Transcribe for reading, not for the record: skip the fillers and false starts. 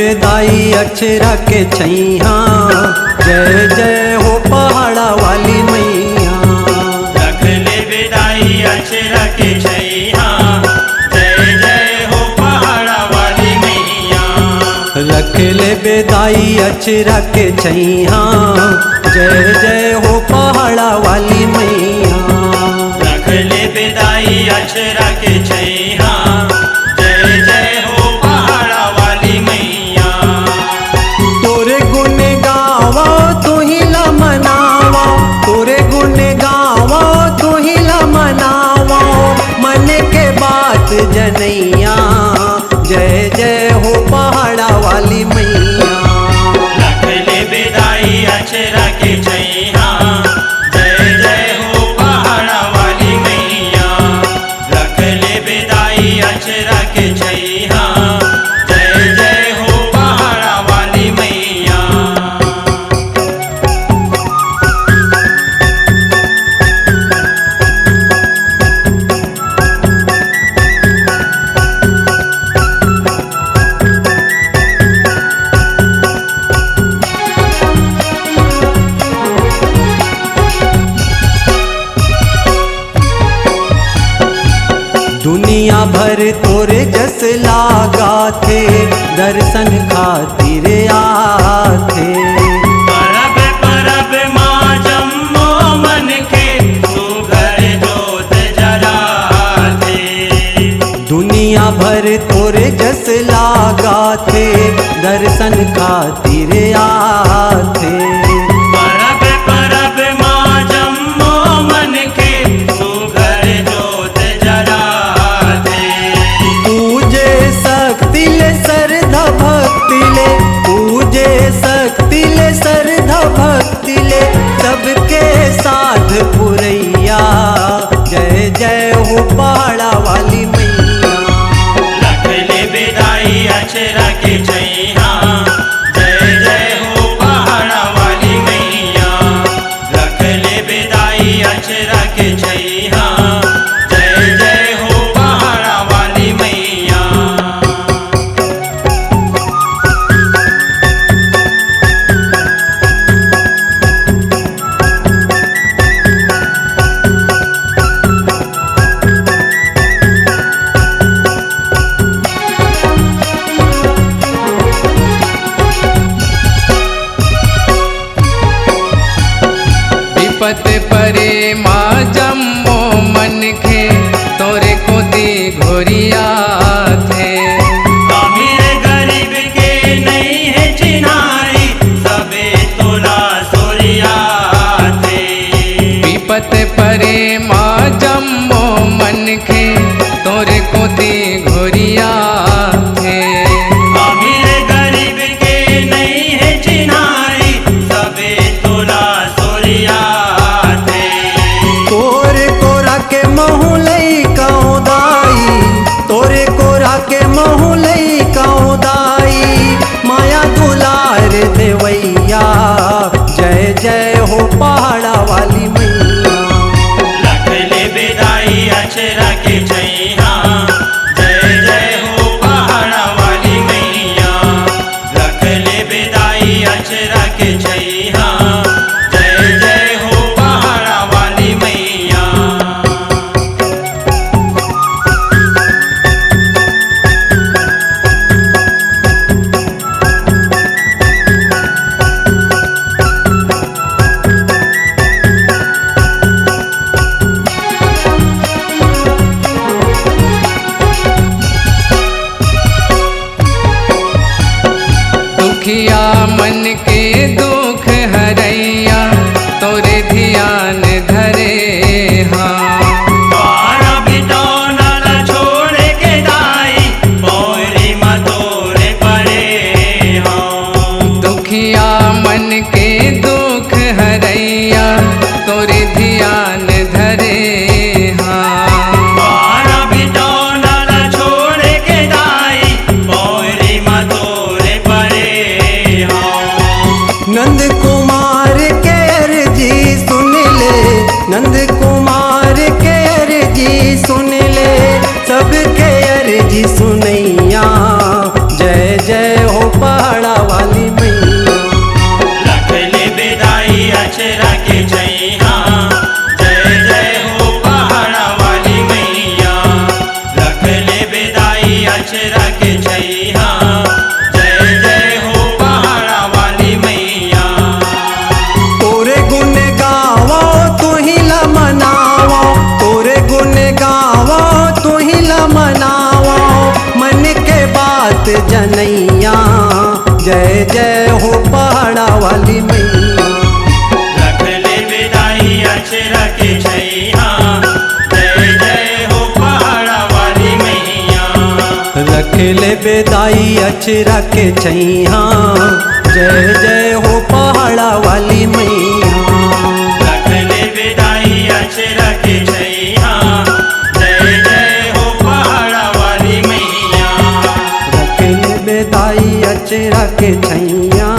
बेदाई अक्षरा के छैया, जय जय हो पहाड़ा वाली मैया। रख ले बेदाई अक्षरा के छैया, जय जय हो पहाड़ा वाली मैया। रख ले बेदाई अक्षरा के छैया, जय जय हो पहाड़ा वाली मैया। रख ले बेदाई अक्षरा के छैया, जय जय हो पहाड़ा वाली मैया। तोरे गुण गावा तू ही ला मनावा, तोरे गुण गावा तू ही ला मनावा, मन के बात जनैया, जय जय हो पहाड़ा वाली मैया। रख ले बेदाई अक्षरा के छैया, जय जय हो पहाड़ा वाली मैया। रख ले बेदाई अक्षरा के छैया, जय जय हो पहाड़ा वाली मैया। दुनिया भर तोरे जस लागा थे, दर्शन खातिर आथे। परब परब माँ जम्मो मन के सुघर जोत जराते। दुनिया भर तोरे जस लागा थे, दर्शन खातिर आथे। परब परब माँ जम्मो मन के सुघर जोत जराते। पूजे शक्ति ले श्रद्धा भक्ति ले, पूजे शक्ति ले श्रद्धा भक्ति ले, सबके साथ पुरैया, जय जय हो पहाड़ा वाली मैया। रख ले बेदाई अक्षरा के छैया, जय जय हो पहाड़ा वाली मैया। रख ले बेदाई अक्षरा के छैया, जय जय हो पहाड़ा वाली मैया। विपत परे माँ जम्मो मन खे, तोरे को दी घोरिया थे। अमीर गरीब के नहीं है चिन्हारी, सबे तोला सोरिया थे। विपत परे माँ जम्मो मन खे, तोरे को दी घोरिया थे। अमीर गरीब के नहीं है चिन्हारी, सबे तोला सोरिया थे। तोरे कोरा के महू लई काऊ दाई, तोरे कोरा के महू लई काऊ दाई, माया दुलार देवैया, जय जय हो पहाड़ा वाली मैया। रख ले बेदाई अक्षरा के छैया, जय जय हो पहाड़ा वाली मैया। रख ले बेदाई अक्षरा के छैया, जय जय हो पहाड़ा वाली मैया। दुखिया मन के दुख हरैया, तोरे ध्यान धरे हाँ। द्वारा बिटौना ला छोड़ के दाई, पौरी मतोरे पड़े हों। दुखिया मन के दुख हरैया, तोरे ध्यान धरे हाँ। द्वारा बिटौना ला छोड़ के दाई, पौरी मतोरे पड़े हों। नंद कुमार के अर्जी सुन ले, नंद कुमार के अर्जी सुन ले, सबके अर्जी सुनैया, जय जय हो पहाड़ा अचरा के छैया जय जय हो पहाड़ा वाली मैया रख ले विदाई अचरा के छैया जय जय हो पहाड़ा वाली मैया तोरे गुण गावो तू ही ला मनावो तोरे गुण गावो तू ही ला मनावो मन के बात जनैया जय जय हो पहाड़ा वाली मैया रख ले विदाई अचरा के छैया जय जय हो पहाड़ा वाली मैया रख ले बेदाई अचरा के छैया जय जय हो पहाड़ा वाली मैया रख ले विदाई अचरा के छैया जय जय हो पहाड़ा वाली मैया रख ले बेदाई अचरा के छैया